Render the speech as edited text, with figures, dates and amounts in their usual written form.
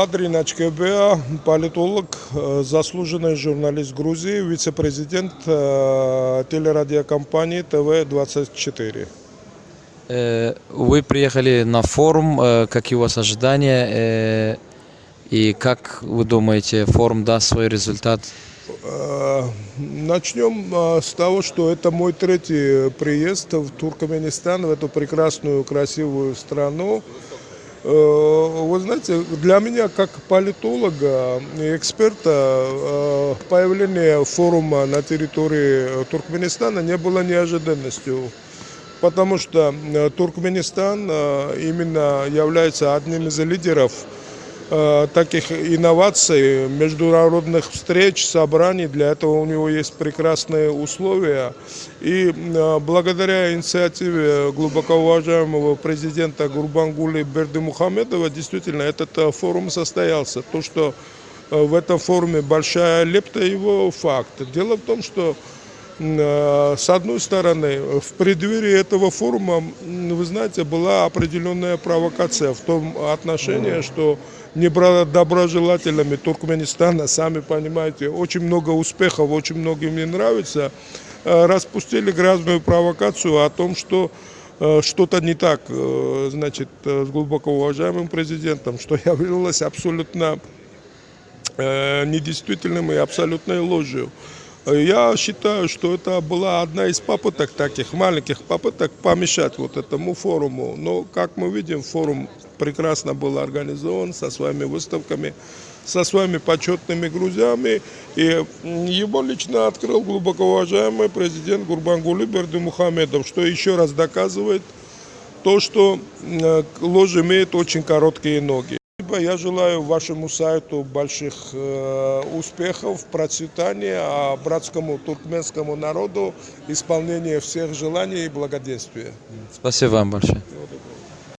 Адрин Ачкебеа, политолог, заслуженный журналист Грузии, вице-президент телерадиокомпании ТВ-24. Вы приехали на форум, какие у вас ожидания, и как вы думаете, форум даст свой результат? Начнем с того, что это мой третий приезд в Туркменистан, в эту прекрасную, красивую страну. Вы знаете, для меня, как политолога и эксперта, появление форума на территории Туркменистана не было неожиданностью, потому что Туркменистан именно является одним из лидеров таких инноваций, международных встреч, собраний. Для этого у него есть прекрасные условия. И благодаря инициативе глубоко уважаемого президента Гурбангулы Бердымухамедова действительно этот форум состоялся. То, что в этом форуме большая лепта, его факт. Дело в том, что с одной стороны, в преддверии этого форума, вы знаете, была определенная провокация в том отношении, что недоброжелателями Туркменистана, сами понимаете, очень много успехов, очень многим не нравится, распустили грязную провокацию о том, что что-то не так, значит, с глубоко уважаемым президентом, что являлось абсолютно недействительным и абсолютной ложью. Я считаю, что это была одна из попыток, таких маленьких попыток, помешать вот этому форуму. Но, как мы видим, форум прекрасно был организован со своими выставками, со своими почетными грузями. И его лично открыл глубоко уважаемый президент Гурбангулы Бердымухамедов, что еще раз доказывает то, что ложь имеет очень короткие ноги. Я желаю вашему сайту больших успехов, процветания, а братскому туркменскому народу исполнения всех желаний и благоденствия. Спасибо вам большое.